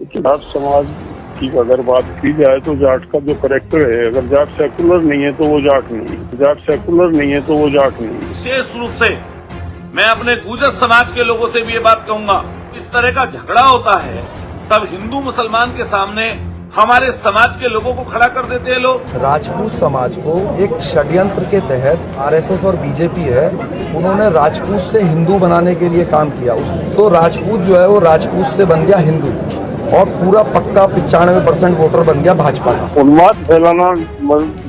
जाट समाज की अगर बात की जाए तो जाट का जो करेक्टर है, अगर जाट सेकुलर नहीं है तो वो जाट नहीं है, जाट सेकुलर नहीं है तो वो जाट नहीं है। विशेष रूप से मैं अपने गुर्जर समाज के लोगों से भी ये बात कहूंगा, इस तरह का झगड़ा होता है तब हिंदू मुसलमान के सामने हमारे समाज के लोगों को खड़ा कर देते हैं लोग। राजपूत समाज को एक षड्यंत्र के तहत आरएसएस और बीजेपी है, उन्होंने राजपूत से हिंदू बनाने के लिए काम किया। तो राजपूत जो है वो राजपूत से बन गया हिंदू और पूरा पक्का 95% वोटर बन गया भाजपा का। उन्माद फैलाना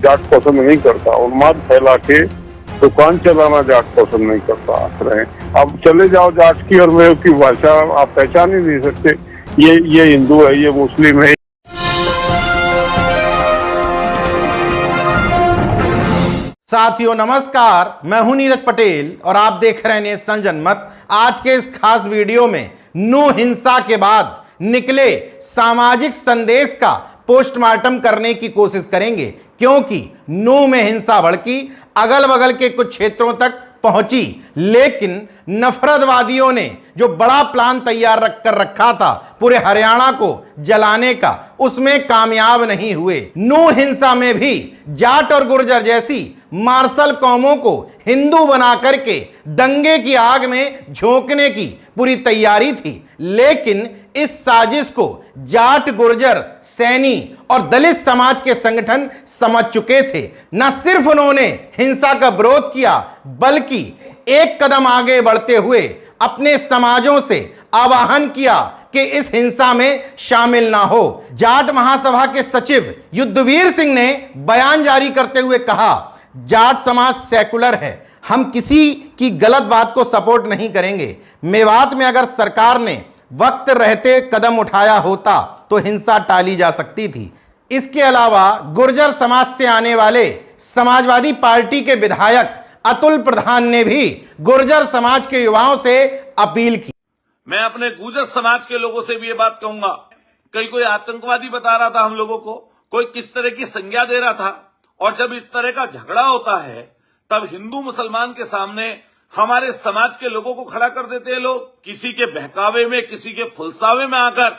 जाट पसंद नहीं करता, उन्माद फैला के दुकान चलाना जाट पसंद नहीं करता। अब चले जाओ जाट की और मैं की भाषा आप पहचान ही नहीं सकते, ये हिंदू है, ये मुस्लिम है। साथियों नमस्कार, मैं हूं नीरज पटेल और आप देख रहे हैं नेशन जनमत। आज के इस खास वीडियो में नू हिंसा के बाद निकले सामाजिक संदेश का पोस्टमार्टम करने की कोशिश करेंगे, क्योंकि नू में हिंसा भड़की, अगल बगल के कुछ क्षेत्रों तक पहुंची, लेकिन नफरतवादियों ने जो बड़ा प्लान तैयार कर रखा था पूरे हरियाणा को जलाने का, उसमें कामयाब नहीं हुए। नू हिंसा में भी जाट और गुर्जर जैसी मार्शल कौमों को हिंदू बना करके दंगे की आग में झोंकने की पूरी तैयारी थी, लेकिन इस साजिश को जाट, गुर्जर, सैनी और दलित समाज के संगठन समझ चुके थे। न सिर्फ उन्होंने हिंसा का विरोध किया, बल्कि एक कदम आगे बढ़ते हुए अपने समाजों से आह्वान किया कि इस हिंसा में शामिल ना हो। जाट महासभा के सचिव युद्धवीर सिंह ने बयान जारी करते हुए कहा, जाट समाज सेकुलर है, हम किसी की गलत बात को सपोर्ट नहीं करेंगे। मेवात में अगर सरकार ने वक्त रहते कदम उठाया होता तो हिंसा टाली जा सकती थी। इसके अलावा गुर्जर समाज से आने वाले समाजवादी पार्टी के विधायक अतुल प्रधान ने भी गुर्जर समाज के युवाओं से अपील की। मैं अपने गुर्जर समाज के लोगों से भी ये बात कहूंगा, कोई आतंकवादी बता रहा था हम लोगों को, कोई किस तरह की संज्ञा दे रहा था, और जब इस तरह का झगड़ा होता है तब हिंदू मुसलमान के सामने हमारे समाज के लोगों को खड़ा कर देते हैं लोग। किसी के बहकावे में, किसी के फुलसावे में आकर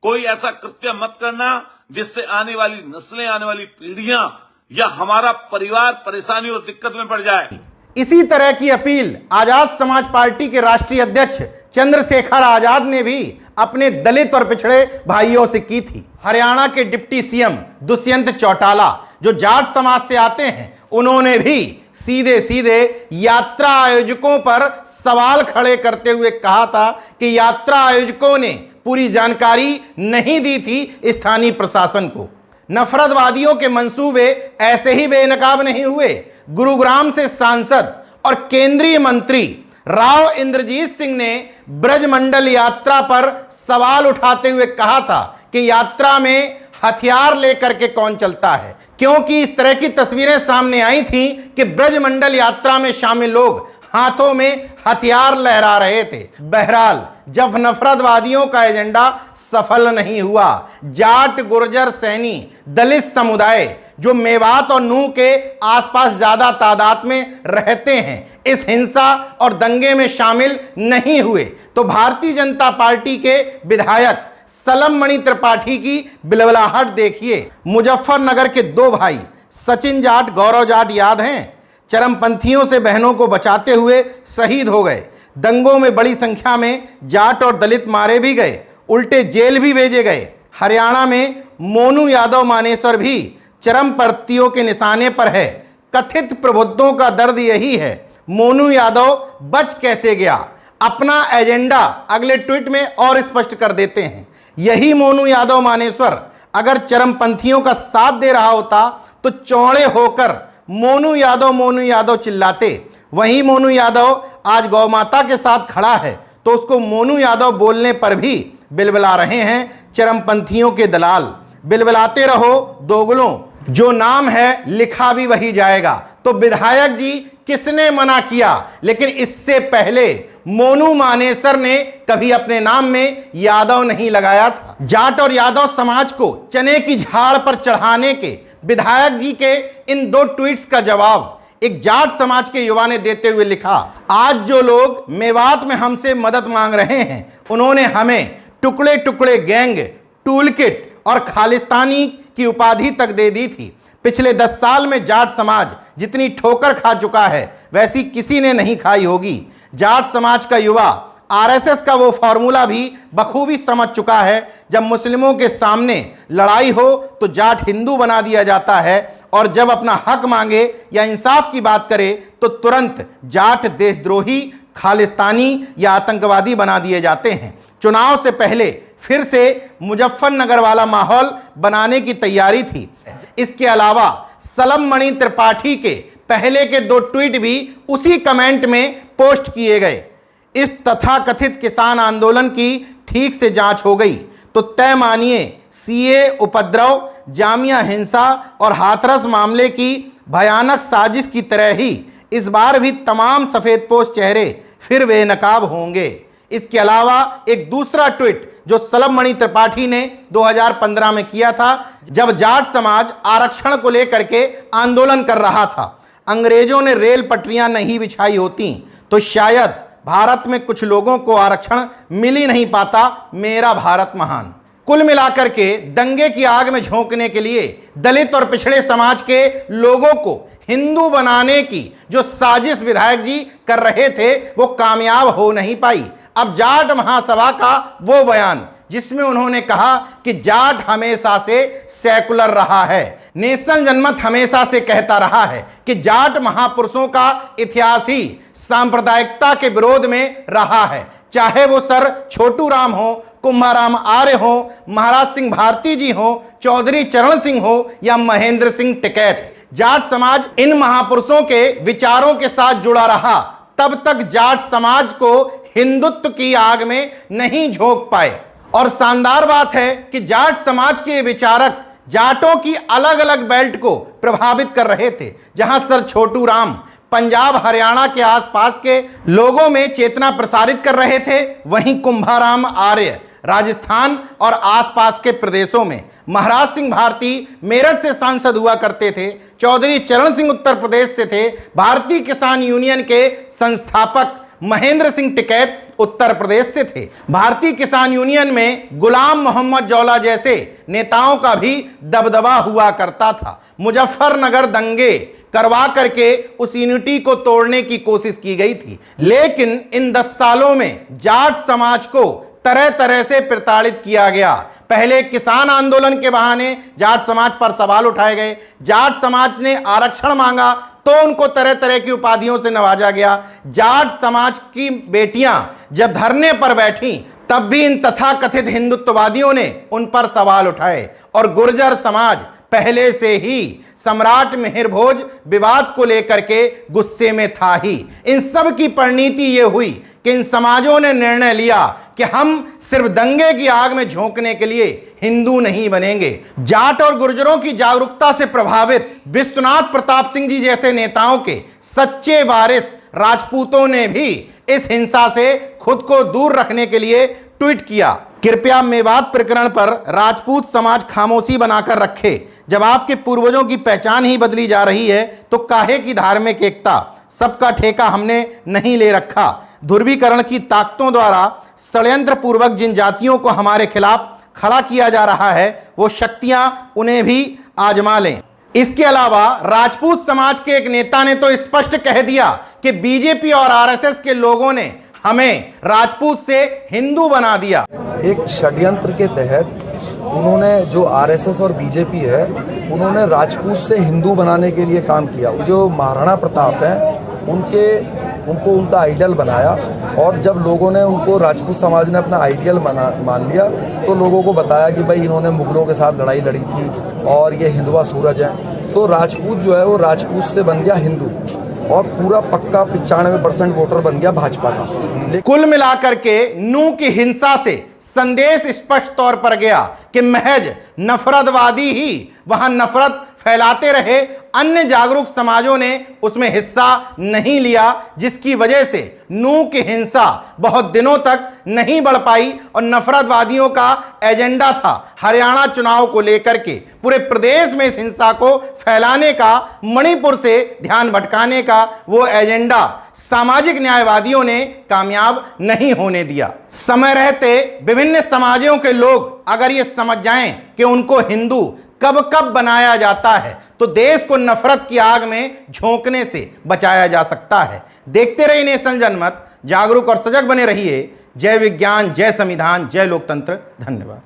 कोई ऐसा कृत्य मत करना जिससे आने वाली नस्लें, आने वाली पीढ़ियां या हमारा परिवार परेशानी और दिक्कत में पड़ जाए। इसी तरह की अपील आजाद समाज पार्टी के राष्ट्रीय अध्यक्ष चंद्रशेखर आजाद ने भी अपने दलित और पिछड़े भाइयों से की थी। हरियाणा के डिप्टी सीएम दुष्यंत चौटाला जो जाट समाज से आते हैं, उन्होंने भी सीधे सीधे यात्रा आयोजकों पर सवाल खड़े करते हुए कहा था कि यात्रा आयोजकों ने पूरी जानकारी नहीं दी थी स्थानीय प्रशासन को। नफरतवादियों के मंसूबे ऐसे ही बेनकाब नहीं हुए। गुरुग्राम से सांसद और केंद्रीय मंत्री राव इंद्रजीत सिंह ने ब्रजमंडल यात्रा पर सवाल उठाते हुए कहा था कि यात्रा में हथियार लेकर के कौन चलता है, क्योंकि इस तरह की तस्वीरें सामने आई थी कि ब्रजमंडल यात्रा में शामिल लोग हाथों में हथियार लहरा रहे थे। बहरहाल जब नफरतवादियों का एजेंडा सफल नहीं हुआ, जाट, गुर्जर, सैनी, दलित समुदाय जो मेवात और नूह के आसपास ज्यादा तादाद में रहते हैं, इस हिंसा और दंगे में शामिल नहीं हुए, तो भारतीय जनता पार्टी के विधायक सलम मणि त्रिपाठी की बिलबलाहट देखिए। मुजफ्फरनगर के दो भाई सचिन जाट, गौरव जाट याद हैं, चरमपंथियों से बहनों को बचाते हुए शहीद हो गए। दंगों में बड़ी संख्या में जाट और दलित मारे भी गए, उल्टे जेल भी भेजे गए। हरियाणा में मोनू यादव मानेसर भी चरमपंथियों के निशाने पर है। कथित प्रबुद्धों का दर्द यही है, मोनू यादव बच कैसे गया। अपना एजेंडा अगले ट्वीट में और स्पष्ट कर देते हैं। यही मोनू यादव मानेसर अगर चरमपंथियों का साथ दे रहा होता तो चौड़े होकर मोनू यादव चिल्लाते। वहीं मोनू यादव आज गौ माता के साथ खड़ा है तो उसको मोनू यादव बोलने पर भी बिलबिला रहे हैं चरमपंथियों के दलाल। बिलबिलाते रहो दोगलों, जो नाम है लिखा भी वही जाएगा। तो विधायक जी किसने मना किया, लेकिन इससे पहले मोनू मानेसर ने कभी अपने नाम में यादव नहीं लगाया था। जाट और यादव समाज को चने की झाड़ पर चढ़ाने के विधायक जी के इन दो ट्वीट्स का जवाब एक जाट समाज के युवा ने देते हुए लिखा, आज जो लोग मेवात में हमसे मदद मांग रहे हैं, उन्होंने हमें टुकड़े टुकड़े गैंग, टूलकिट और खालिस्तानी की उपाधि तक दे दी थी। पिछले 10 साल में जाट समाज जितनी ठोकर खा चुका है वैसी किसी ने नहीं खाई होगी। जाट समाज का युवा आरएसएस का वो फॉर्मूला भी बखूबी समझ चुका है, जब मुस्लिमों के सामने लड़ाई हो तो जाट हिंदू बना दिया जाता है और जब अपना हक मांगे या इंसाफ की बात करे तो तुरंत जाट देशद्रोही, खालिस्तानी या आतंकवादी बना दिए जाते हैं। चुनाव से पहले फिर से मुजफ्फरनगर वाला माहौल बनाने की तैयारी थी। इसके अलावा सलम त्रिपाठी के पहले के 2 ट्वीट भी उसी कमेंट में पोस्ट किए गए। इस तथाकथित किसान आंदोलन की ठीक से जांच हो गई तो तय मानिए सीए उपद्रव, जामिया हिंसा और हाथरस मामले की भयानक साजिश की तरह ही इस बार भी तमाम सफेदपोश चेहरे फिर बेनकाब होंगे। इसके अलावा एक दूसरा ट्वीट जो सलम त्रिपाठी ने 2015 में किया था, जब जाट समाज आरक्षण को लेकर के आंदोलन कर रहा था। अंग्रेजों ने रेल पटरियां नहीं बिछाई होती तो शायद भारत में कुछ लोगों को आरक्षण मिल ही नहीं पाता। मेरा भारत महान। कुल मिलाकर के दंगे की आग में झोंकने के लिए दलित और पिछड़े समाज के लोगों को हिंदू बनाने की जो साजिश विधायक जी कर रहे थे वो कामयाब हो नहीं पाई। अब जाट महासभा का वो बयान जिसमें उन्होंने कहा कि जाट हमेशा से सेकुलर रहा है, नेशन जनमत हमेशा से कहता रहा है कि जाट महापुरुषों का इतिहास ही सांप्रदायिकता के विरोध में रहा है। चाहे वो सर छोटू राम हो, कुंभाराम आर्य हो, महाराज सिंह भारती जी हो, चौधरी चरण सिंह हो या महेंद्र सिंह टिकैत, जाट समाज इन महापुरुषों के विचारों के साथ जुड़ा रहा तब तक जाट समाज को हिंदुत्व की आग में नहीं झोंक पाए। और शानदार बात है कि जाट समाज के विचारक जाटों की अलग अलग बेल्ट को प्रभावित कर रहे थे। जहां सर छोटू राम पंजाब हरियाणा के आसपास के लोगों में चेतना प्रसारित कर रहे थे, वहीं कुंभाराम आर्य राजस्थान और आसपास के प्रदेशों में, महाराज सिंह भारती मेरठ से सांसद हुआ करते थे, चौधरी चरण सिंह उत्तर प्रदेश से थे, भारतीय किसान यूनियन के संस्थापक महेंद्र सिंह टिकैत उत्तर प्रदेश से थे। भारतीय किसान यूनियन में गुलाम मोहम्मद जौला जैसे नेताओं का भी दबदबा हुआ करता था। मुजफ्फरनगर दंगे करवा करके उस यूनिटी को तोड़ने की कोशिश की गई थी, लेकिन इन 10 सालों में जाट समाज को तरह तरह से प्रताड़ित किया गया। पहले किसान आंदोलन के बहाने जाट समाज पर सवाल उठाए गए, जाट समाज ने आरक्षण मांगा तो उनको तरह तरह की उपाधियों से नवाजा गया। जाट समाज की बेटियां जब धरने पर बैठी तब भी इन तथाकथित हिंदुत्ववादियों ने उन पर सवाल उठाए। और गुर्जर समाज पहले से ही सम्राट मिहिर भोज विवाद को लेकर के गुस्से में था ही। इन सब की परिणति ये हुई कि इन समाजों ने निर्णय लिया कि हम सिर्फ दंगे की आग में झोंकने के लिए हिंदू नहीं बनेंगे। जाट और गुर्जरों की जागरूकता से प्रभावित विश्वनाथ प्रताप सिंह जी जैसे नेताओं के सच्चे वारिस राजपूतों ने भी इस हिंसा से खुद को दूर रखने के लिए ट्वीट किया, कृपया मेवात प्रकरण पर राजपूत समाज खामोशी बनाकर रखे। जब आपके पूर्वजों की पहचान ही बदली जा रही है तो काहे की धार्मिक एकता, सबका ठेका हमने नहीं ले रखा। ध्रुवीकरण की ताकतों द्वारा षड्यंत्र पूर्वक जिन जातियों को हमारे खिलाफ खड़ा किया जा रहा है वो शक्तियां उन्हें भी आजमा लें। इसके अलावा राजपूत समाज के एक नेता ने तो स्पष्ट कह दिया कि बीजेपी और आरएसएस के लोगों ने हमें राजपूत से हिंदू बना दिया। एक षड्यंत्र के तहत उन्होंने, जो आरएसएस और बीजेपी है, उन्होंने राजपूत से हिंदू बनाने के लिए काम किया। जो महाराणा प्रताप है उनको उनका आइडियल बनाया और जब लोगों ने उनको, राजपूत समाज ने अपना आइडियल मान लिया तो लोगों को बताया कि भाई इन्होंने मुगलों के साथ लड़ाई लड़ी थी और ये हिंदुआ सूरज है। तो राजपूत जो है वो राजपूत से बन गया हिंदू और पूरा पक्का 95% वोटर बन गया भाजपा का। कुल मिलाकर के नूह की हिंसा से संदेश स्पष्ट तौर पर गया कि महज नफरतवादी ही वहां नफरत फैलाते रहे, अन्य जागरूक समाजों ने उसमें हिस्सा नहीं लिया, जिसकी वजह से नूह की हिंसा बहुत दिनों तक नहीं बढ़ पाई और नफरतवादियों का एजेंडा था हरियाणा चुनाव को लेकर के पूरे प्रदेश में इस हिंसा को फैलाने का, मणिपुर से ध्यान भटकाने का वो एजेंडा सामाजिक न्यायवादियों ने कामयाब नहीं होने दिया। समय रहते विभिन्न समाजों के लोग अगर ये समझ जाएं कि उनको हिंदू कब कब बनाया जाता है तो देश को नफरत की आग में झोंकने से बचाया जा सकता है। देखते रहिए नेशन जनमत, जागरूक और सजग बने रहिए। जय विज्ञान, जय संविधान, जय लोकतंत्र। धन्यवाद।